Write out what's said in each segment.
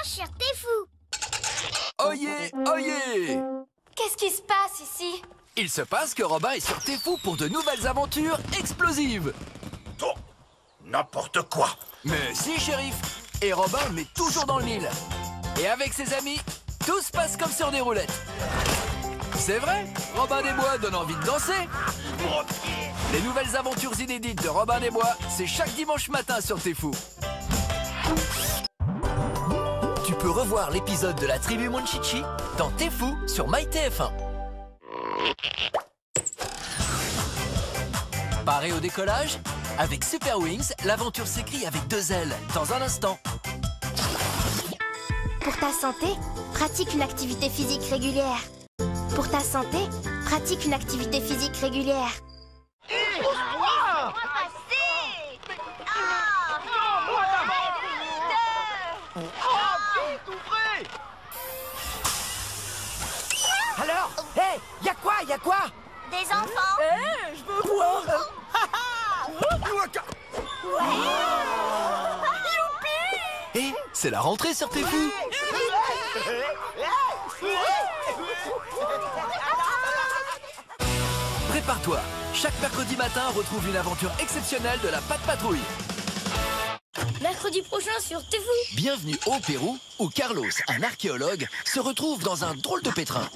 sur T'es fou. Oyez, oyez! Qu'est-ce qui se passe ici? Il se passe que Robin est sur T'es fou pour de nouvelles aventures explosives. Oh, n'importe quoi. Mais si, shérif. Et Robin met toujours dans le mille. Et avec ses amis, tout se passe comme sur des roulettes. C'est vrai, Robin des Bois donne envie de danser. Les nouvelles aventures inédites de Robin des Bois, c'est chaque dimanche matin sur T'es fou. Tu peux revoir l'épisode de la tribu Monchichi dans T'es fou sur MyTF1. Paré au décollage? Avec Super Wings, l'aventure s'écrit avec 2 ailes dans un instant. Pour ta santé, pratique une activité physique régulière. Pour ta santé, pratique une activité physique régulière. Alors, hé, y'a quoi? Des enfants. Je veux voir. Et c'est la rentrée sur T'es fou. Prépare-toi, chaque mercredi matin, retrouve une aventure exceptionnelle de la Patte Patrouille. Mercredi prochain sur T'es fou. Bienvenue au Pérou, où Carlos, un archéologue, se retrouve dans un drôle de pétrin.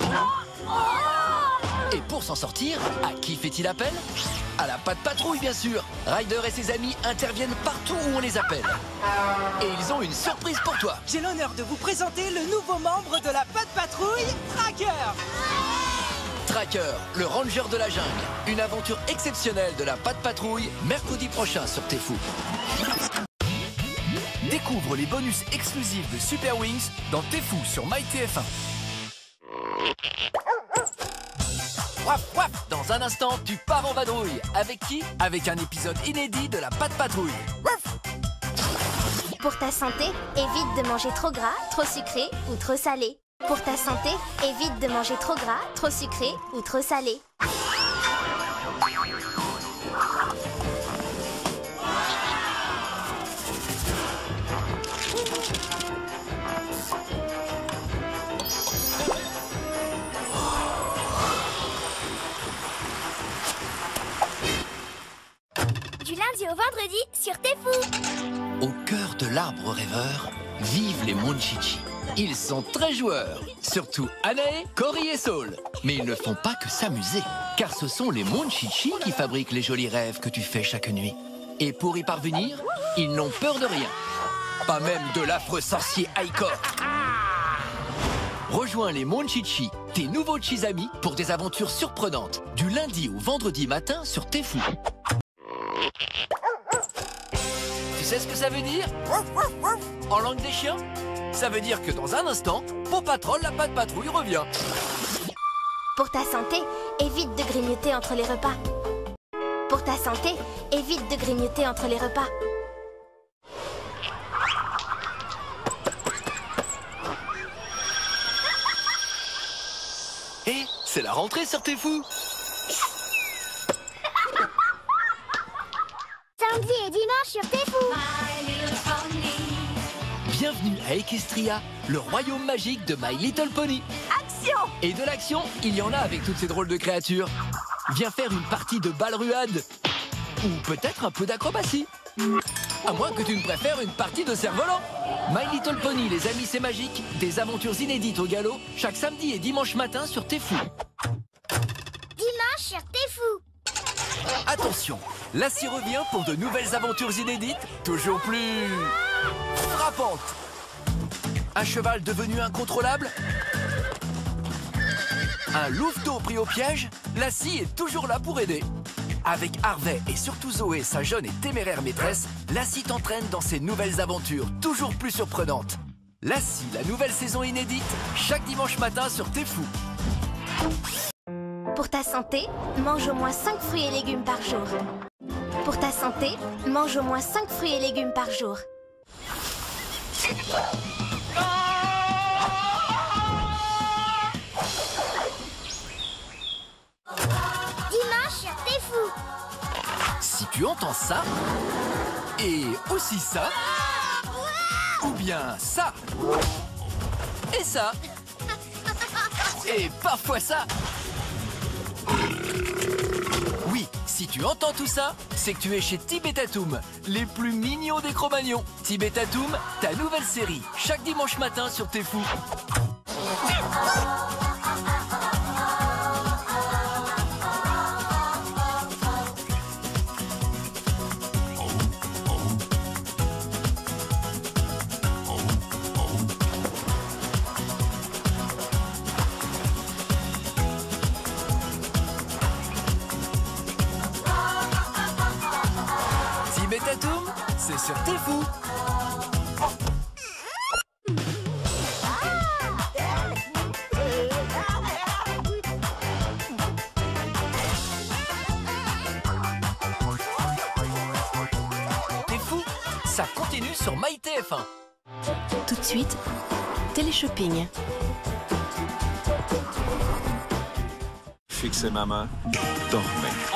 Et pour s'en sortir, à qui fait-il appel? À la Patte Patrouille, bien sûr. Ryder et ses amis interviennent partout où on les appelle. Et ils ont une surprise pour toi. J'ai l'honneur de vous présenter le nouveau membre de la Patte Patrouille, Tracker. Tracker, le ranger de la jungle. Une aventure exceptionnelle de la Patte Patrouille, mercredi prochain sur T'es fou. Découvre les bonus exclusifs de Super Wings dans T'es fou sur MyTF1. Waf, waf. Dans un instant, tu pars en vadrouille. Avec qui? Avec un épisode inédit de la Patte Patrouille. Waf. Pour ta santé, évite de manger trop gras, trop sucré ou trop salé. Pour ta santé, évite de manger trop gras, trop sucré ou trop salé. Du lundi au vendredi sur T'es fou. Au cœur de l'arbre rêveur, vivent les Monchichi. Ils sont très joueurs, surtout Anae, Cory et Saul. Mais ils ne font pas que s'amuser, car ce sont les Monchichi qui fabriquent les jolis rêves que tu fais chaque nuit. Et pour y parvenir, ils n'ont peur de rien. Pas même de l'affreux sorcier Aikor. Rejoins les Monchichi, tes nouveaux Chisamis, pour des aventures surprenantes, du lundi au vendredi matin sur T'es fou. Tu sais ce que ça veut dire? En langue des chiens? Ça veut dire que dans un instant, Paw Patrol, la Patte Patrouille revient. Pour ta santé, évite de grignoter entre les repas. Pour ta santé, évite de grignoter entre les repas. Et c'est la rentrée sur T'es fou. Samedi et dimanche sur T'es fou. Bienvenue à Equestria, le royaume magique de My Little Pony. Action! Et de l'action, il y en a avec toutes ces drôles de créatures. Viens faire une partie de balle-ruade. Ou peut-être un peu d'acrobatie. À moins que tu ne préfères une partie de cerf-volant. My Little Pony, les amis, c'est magique. Des aventures inédites au galop, chaque samedi et dimanche matin sur T'es fou. Dimanche sur T'es fou. Attention, Lassie revient pour de nouvelles aventures inédites, toujours plus frappantes. Un cheval devenu incontrôlable? Un louveteau pris au piège? Lassie est toujours là pour aider. Avec Harvey et surtout Zoé, sa jeune et téméraire maîtresse, Lassie t'entraîne dans ses nouvelles aventures, toujours plus surprenantes. Lassie, la nouvelle saison inédite, chaque dimanche matin sur T'es fou. Pour ta santé, mange au moins 5 fruits et légumes par jour. Pour ta santé, mange au moins 5 fruits et légumes par jour. Dimanche sur T'es fou. Si tu entends ça, et aussi ça, ou bien ça, et ça. Et parfois ça. Oui, si tu entends tout ça, c'est que tu es chez Tibetatoum, les plus mignons des Cro-Magnons. Tibetatoum, ta nouvelle série, chaque dimanche matin sur T'es Fou. Tibetatoum, c'est sur T'es Fou. T'es Fou, ça continue sur MyTF1. Tout de suite, téléshopping. Fixez ma main, dormez.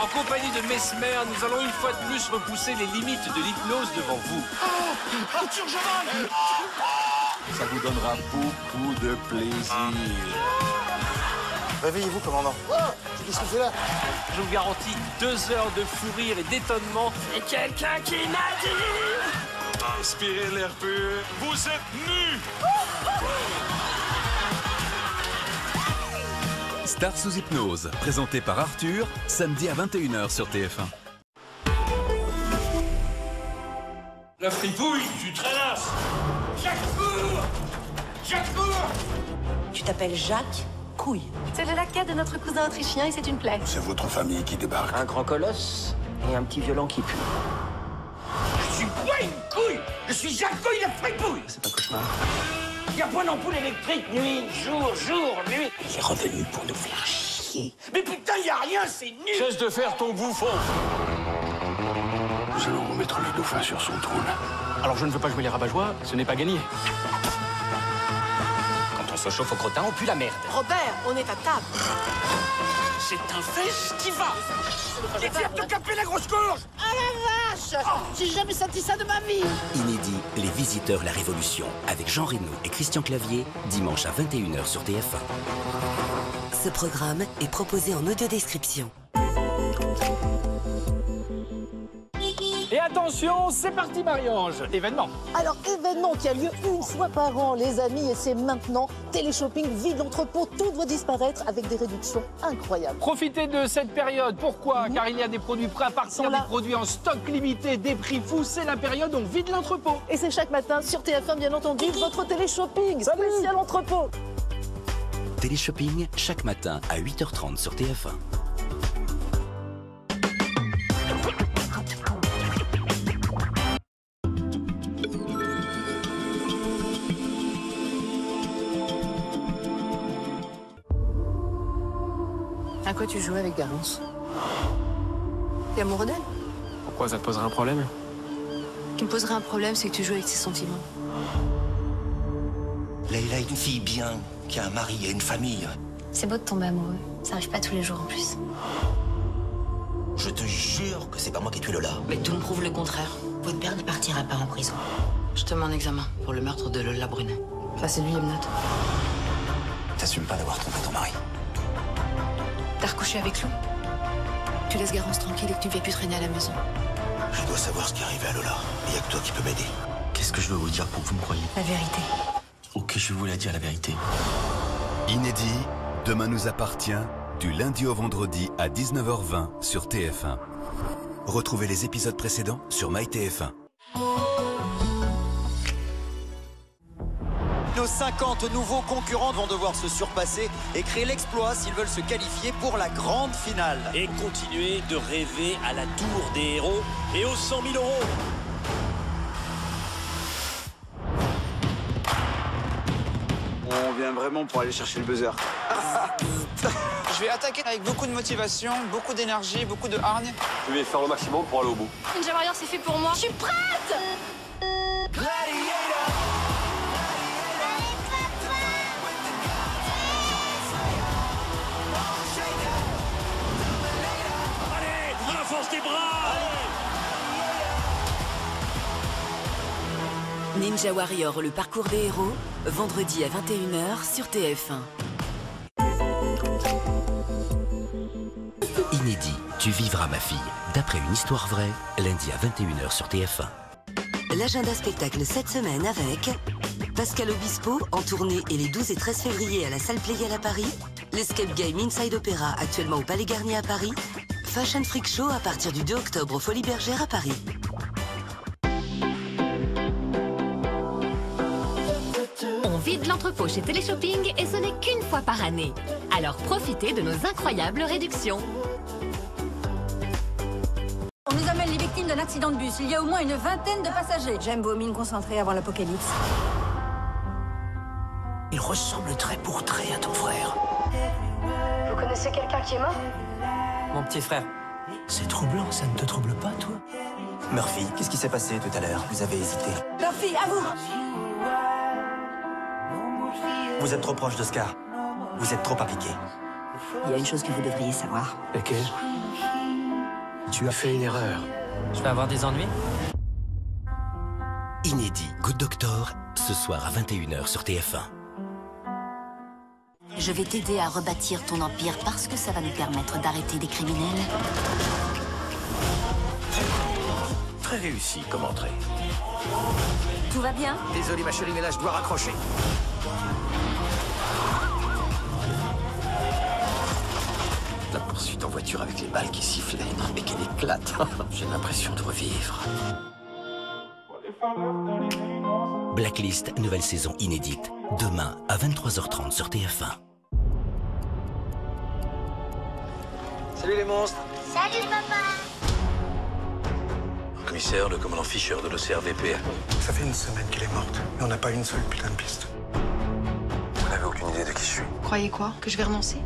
En compagnie de Mesmer, nous allons une fois de plus repousser les limites de l'hypnose devant vous. Arthur Jamal! Ça vous donnera beaucoup de plaisir. Réveillez-vous, commandant. Qu'est-ce que c'est là? Je vous garantis 2 heures de fou rire et d'étonnement. Et quelqu'un qui m'a dit... Inspirez l'air pur. Vous êtes nus! Star sous hypnose, présenté par Arthur, samedi à 21h sur TF1. La fripouille, tu traînas. Jacques court! Jacques court! Tu t'appelles Jacques Couille. C'est le laquais de notre cousin autrichien et c'est une plaie. C'est votre famille qui débarque. Un grand colosse et un petit violon qui pue. Je suis pas une couille! Je suis Jacques Couille de fripouille! C'est pas cauchemar. Y a pas d'ampoule électrique, nuit, jour, nuit. Il est revenu pour nous faire chier. Mais putain, y a rien, c'est nul. Cesse de faire ton bouffon. Nous allons remettre le dauphin sur son trône. Alors je ne veux pas jouer les rabat-joie, ce n'est pas gagné. Quand on se chauffe au crottin, on pue la merde. Robert, on est à table. C'est un festival. J'ai fait te caper la grosse courge. Ah la vache! J'ai jamais senti ça de ma vie! Inédit, Les Visiteurs la Révolution, avec Jean Reno et Christian Clavier, dimanche à 21h sur TF1. Ce programme est proposé en audiodescription. Et attention, c'est parti Marie-Ange! Événement! Alors, événement qui a lieu une fois par an, les amis, et c'est maintenant. Téléshopping vide l'entrepôt, tout doit disparaître avec des réductions incroyables. Profitez de cette période. Pourquoi? Car il y a des produits prêts à partir, des produits en stock limité, des prix fous. C'est la période où on vide l'entrepôt. Et c'est chaque matin sur TF1, bien entendu, votre téléshopping spécial entrepôt. Téléshopping, chaque matin à 8h30 sur TF1. À quoi tu jouais avec Garance? T'es amoureux d'elle? Pourquoi ça te poserait un problème? Ce qui me poserait un problème, c'est que tu joues avec ses sentiments. Leïla est une fille bien, qui a un mari et une famille. C'est beau de tomber amoureux. Ça arrive pas tous les jours en plus. Je te jure que c'est pas moi qui ai tué Lola. Mais tout me prouve le contraire. Votre père ne partira pas en prison. Je te mets en examen pour le meurtre de Lola Brunet. Ça, c'est lui, Emnat. T'assumes pas d'avoir trompé ton mari. T'as recouché avec Lou? Tu laisses Garance tranquille et que tu ne fais plus traîner à la maison. Je dois savoir ce qui est arrivé à Lola. Il y a que toi qui peux m'aider. Qu'est-ce que je veux vous dire pour que vous me croyiez? La vérité. Ok, je vais vous la dire, la vérité. Inédit, Demain nous appartient, du lundi au vendredi à 19h20 sur TF1. Retrouvez les épisodes précédents sur MyTF1. Nos 50 nouveaux concurrents vont devoir se surpasser et créer l'exploit s'ils veulent se qualifier pour la grande finale. Et continuer de rêver à la tour des héros et aux 100 000 euros. On vient vraiment pour aller chercher le buzzer. Je vais attaquer avec beaucoup de motivation, beaucoup d'énergie, beaucoup de hargne. Je vais faire le maximum pour aller au bout. Ninja Warrior, c'est fait pour moi. Je suis prête! Force des bras! Ninja Warrior, le parcours des héros, vendredi à 21h sur TF1. Inédit, tu vivras ma fille. D'après une histoire vraie, lundi à 21h sur TF1. L'agenda spectacle cette semaine avec Pascal Obispo en tournée et les 12 et 13 février à la salle Playel à Paris, l'Escape Game Inside Opera actuellement au Palais Garnier à Paris, Fashion Freak Show à partir du 2 octobre au Folies Bergère à Paris. On vide l'entrepôt chez Téléshopping et ce n'est qu'une fois par année. Alors profitez de nos incroyables réductions. On nous amène les victimes d'un accident de bus. Il y a au moins une vingtaine de passagers. J'aime vos mines concentrées avant l'apocalypse. Il ressemble trait pour trait à ton frère. Vous connaissez quelqu'un qui est mort? Mon petit frère. C'est troublant, ça ne te trouble pas, toi? Murphy, qu'est-ce qui s'est passé tout à l'heure? Vous avez hésité. Murphy, à vous! Vous êtes trop proche d'Oscar. Vous êtes trop impliqué. Il y a une chose que vous devriez savoir. Laquelle? Tu as fait une erreur. Je vais avoir des ennuis? Inédit, Good Doctor, ce soir à 21h sur TF1. Je vais t'aider à rebâtir ton empire parce que ça va nous permettre d'arrêter des criminels. Très réussi comme entrée. Tout va bien? Désolé ma chérie, mais là je dois raccrocher. La poursuite en voiture avec les balles qui sifflaient et qu'elle éclate. J'ai l'impression de revivre. Blacklist, nouvelle saison inédite. Demain à 23h30 sur TF1. Salut les monstres. Salut papa. Commissaire, le commandant Fischer de l'OCRVP. Ça fait une semaine qu'elle est morte, mais on n'a pas une seule putain de piste. Vous n'avez aucune idée de qui je suis. Croyez quoi? Que je vais renoncer?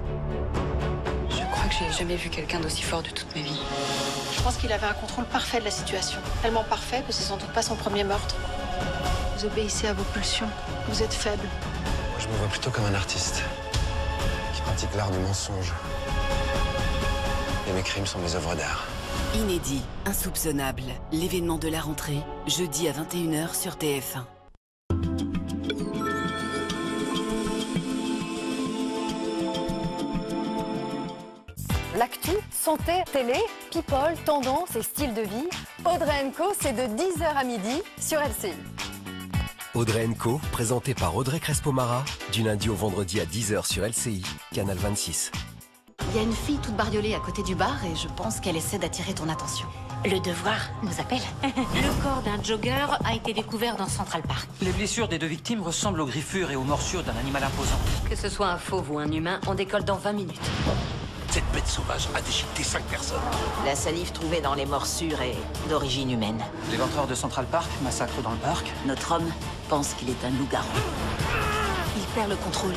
Je crois que j'ai jamais vu quelqu'un d'aussi fort de toute ma vie. Je pense qu'il avait un contrôle parfait de la situation. Tellement parfait que c'est sans doute pas son premier meurtre. Vous obéissez à vos pulsions. Vous êtes faible. Moi, je me vois plutôt comme un artiste qui pratique l'art du mensonge. Et mes crimes sont mes œuvres d'art. Inédit, insoupçonnable, l'événement de la rentrée, jeudi à 21h sur TF1. L'actu, santé, télé, people, tendance et style de vie. Audrey & Co, c'est de 10h à midi sur LCI. Audrey & Co, présenté par Audrey Crespo-Mara, du lundi au vendredi à 10h sur LCI, Canal 26. Il y a une fille toute bariolée à côté du bar et je pense qu'elle essaie d'attirer ton attention. Le devoir nous appelle. Le corps d'un jogger a été découvert dans Central Park. Les blessures des deux victimes ressemblent aux griffures et aux morsures d'un animal imposant. Que ce soit un fauve ou un humain, on décolle dans 20 minutes. Cette bête sauvage a déchiqueté 5 personnes. La salive trouvée dans les morsures est d'origine humaine. L'éventreur de Central Park, massacre dans le parc. Notre homme pense qu'il est un loup-garou. Il perd le contrôle.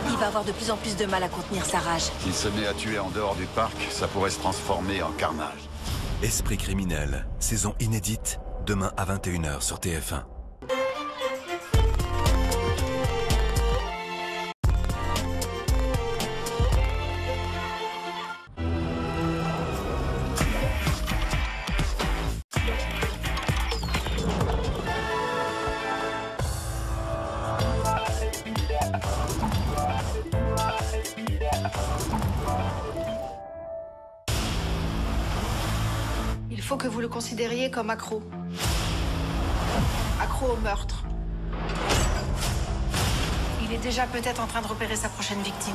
Il va avoir de plus en plus de mal à contenir sa rage. S'il se met à tuer en dehors du parc, ça pourrait se transformer en carnage. Esprit criminel, saison inédite, demain à 21h sur TF1. Il faut que vous le considériez comme accro. Accro au meurtre. Il est déjà peut-être en train de repérer sa prochaine victime.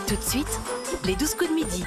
Tout de suite, les 12 coups de midi.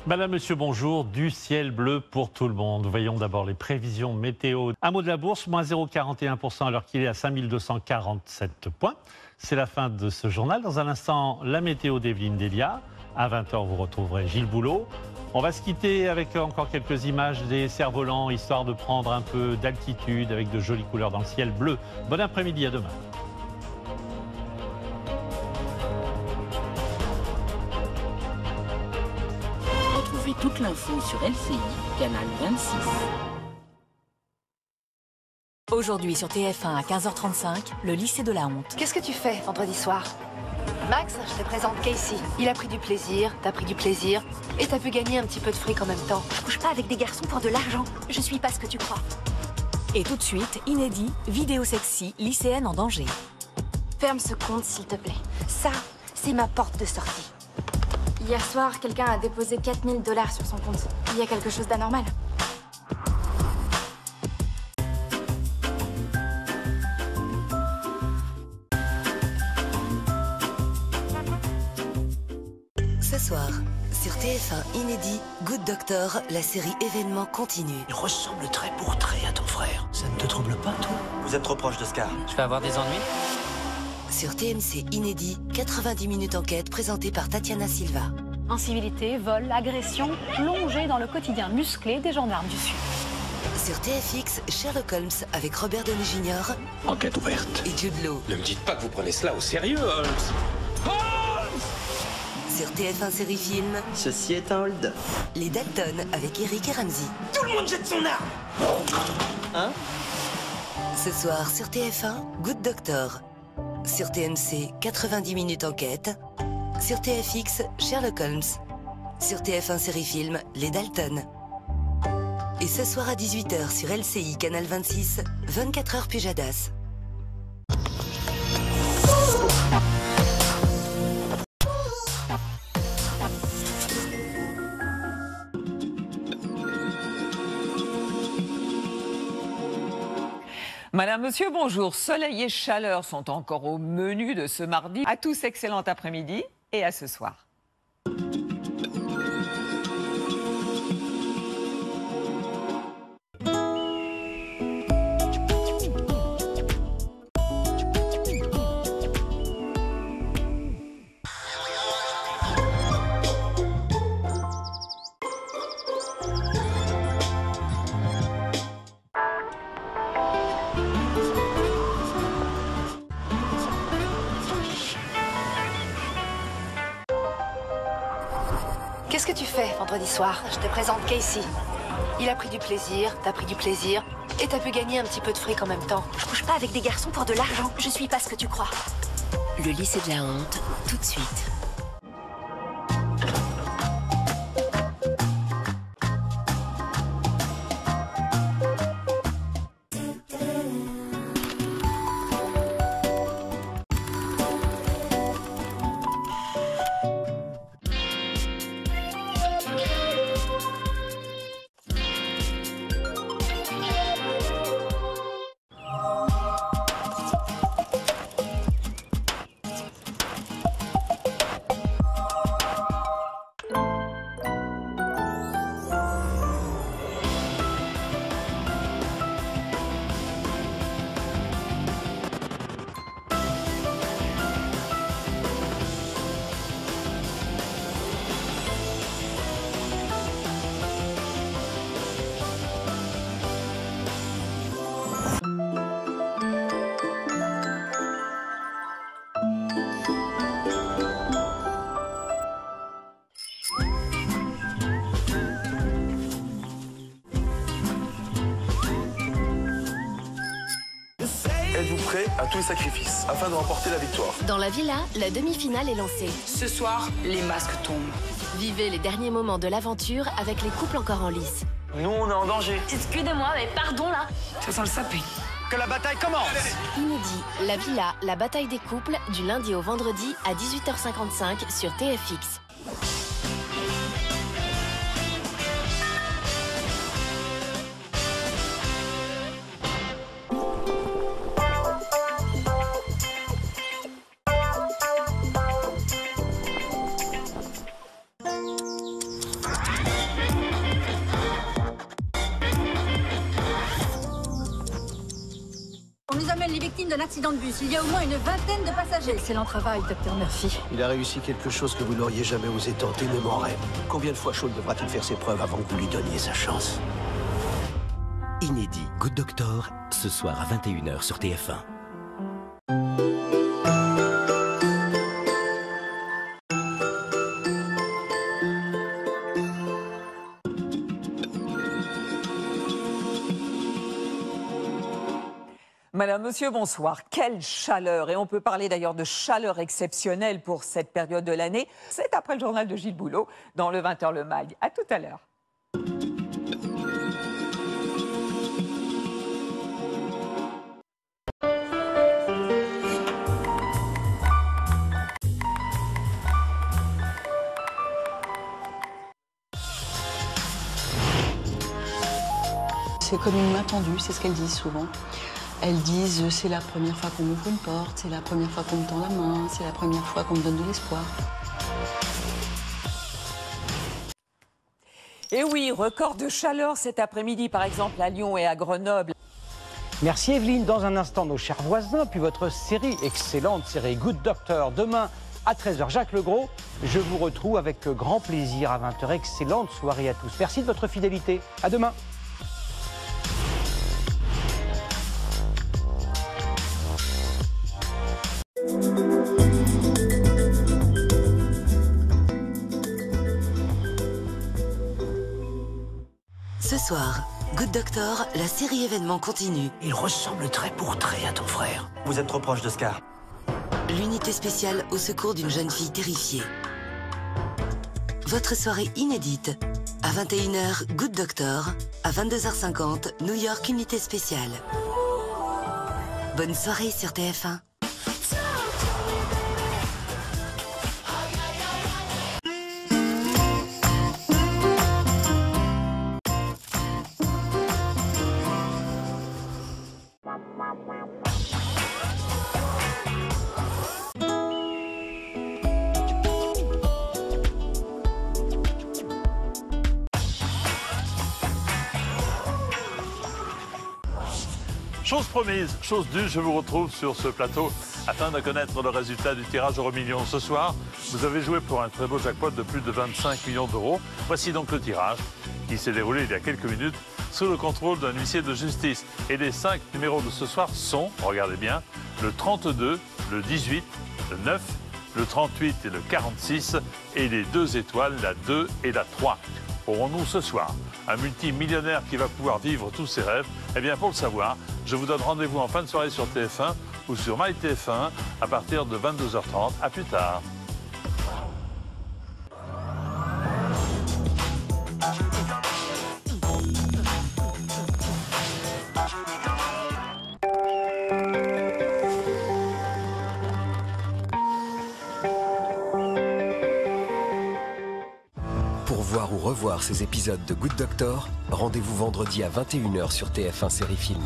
Madame, monsieur, bonjour. Du ciel bleu pour tout le monde. Voyons d'abord les prévisions météo. Un mot de la bourse, moins 0,41% alors qu'il est à 5247 points. C'est la fin de ce journal. Dans un instant, la météo d'Evelyne Delia. À 20h, vous retrouverez Gilles Boulot. On va se quitter avec encore quelques images des cerfs-volants, histoire de prendre un peu d'altitude avec de jolies couleurs dans le ciel bleu. Bon après-midi, à demain. Retrouvez toute l'info sur LCI, canal 26. Aujourd'hui sur TF1 à 15h35, le lycée de la honte. Qu'est-ce que tu fais vendredi soir? Max, je te présente Casey. Il a pris du plaisir, t'as pris du plaisir, et t'as pu gagner un petit peu de fric en même temps. Je couche pas avec des garçons pour de l'argent. Je suis pas ce que tu crois. Et tout de suite, inédit, vidéo sexy, lycéenne en danger. Ferme ce compte, s'il te plaît. Ça, c'est ma porte de sortie. Hier soir, quelqu'un a déposé 4000 $ sur son compte. Il y a quelque chose d'anormal. Ce soir, sur TF1 inédit, Good Doctor, la série événement continue. Il ressemble trait pour trait à ton frère. Ça ne te trouble pas, toi? Vous êtes trop proche d'Oscar. Je vais avoir des ennuis? Sur TMC inédit, 90 minutes enquête présentée par Tatiana Silva. Incivilité, vol, agression, plongée dans le quotidien musclé des gendarmes du Sud. Sur TFX, Sherlock Holmes avec Robert Downey Jr. Enquête ouverte. Et Jude Law. Ne me dites pas que vous prenez cela au sérieux, Holmes. Sur TF1 série film, Ceci est un hold. Les Dalton avec Eric et Ramsey. Tout le monde jette son arme. Hein? Ce soir sur TF1, Good Doctor. Sur TMC, 90 minutes enquête. Sur TFX, Sherlock Holmes. Sur TF1 série film, Les Dalton. Et ce soir à 18h sur LCI, canal 26, 24h Pujadas. Madame, monsieur, bonjour. Soleil et chaleur sont encore au menu de ce mardi. À tous, excellent après-midi et à ce soir. Qu'est-ce que tu fais vendredi soir? Je te présente Casey. Il a pris du plaisir, t'as pris du plaisir, et t'as pu gagner un petit peu de fric en même temps. Je couche pas avec des garçons pour de l'argent. Je suis pas ce que tu crois. Le lycée de la honte, tout de suite. Êtes-vous prêt à tous les sacrifices afin de remporter la victoire? Dans la villa, la demi-finale est lancée. Ce soir, les masques tombent. Vivez les derniers moments de l'aventure avec les couples encore en lice. Nous, on est en danger. Excusez-moi, mais pardon là. Ça sent le sapin. Que la bataille commence! Inédit, la villa, la bataille des couples, du lundi au vendredi à 18h55 sur TFX. est victime d'un accident de bus. Il y a au moins une vingtaine de passagers. Excellent travail, Dr Murphy. Il a réussi quelque chose que vous n'auriez jamais osé tenter, même en rêve. Combien de fois Shaun devra-t-il faire ses preuves avant que vous lui donniez sa chance? Inédit Good Doctor, ce soir à 21h sur TF1. Madame, monsieur, bonsoir. Quelle chaleur! Et on peut parler d'ailleurs de chaleur exceptionnelle pour cette période de l'année. C'est après le journal de Gilles Boulot dans le 20h Le Mag. À tout à l'heure. C'est comme une main tendue, c'est ce qu'elles disent souvent. Elles disent c'est la première fois qu'on m'ouvre une porte, c'est la première fois qu'on me tend la main, c'est la première fois qu'on me donne de l'espoir. Et oui, record de chaleur cet après-midi, par exemple à Lyon et à Grenoble. Merci Evelyne. Dans un instant, nos chers voisins, puis votre série, excellente série Good Doctor. Demain à 13h, Jacques Legros. Je vous retrouve avec grand plaisir à 20h. Excellente soirée à tous. Merci de votre fidélité. À demain. Ce soir, Good Doctor, la série événement continue. Il ressemble trait pour trait à ton frère. Vous êtes trop proche de Scar. L'unité spéciale au secours d'une jeune fille terrifiée. Votre soirée inédite. À 21h, Good Doctor. À 22h50, New York, unité spéciale. Bonne soirée sur TF1. Chose promise, chose due, je vous retrouve sur ce plateau afin de connaître le résultat du tirage euro million. Ce soir, vous avez joué pour un très beau jackpot de plus de 25 millions d'euros. Voici donc le tirage qui s'est déroulé il y a quelques minutes sous le contrôle d'un huissier de justice. Et les 5 numéros de ce soir sont, regardez bien, le 32, le 18, le 9, le 38 et le 46 et les 2 étoiles, la 2 et la 3. Aurons-nous ce soir un multimillionnaire qui va pouvoir vivre tous ses rêves? Eh bien, pour le savoir, je vous donne rendez-vous en fin de soirée sur TF1 ou sur MyTF1 à partir de 22h30. À plus tard. Pour voir ou revoir ces épisodes de Good Doctor, rendez-vous vendredi à 21h sur TF1 Série Film.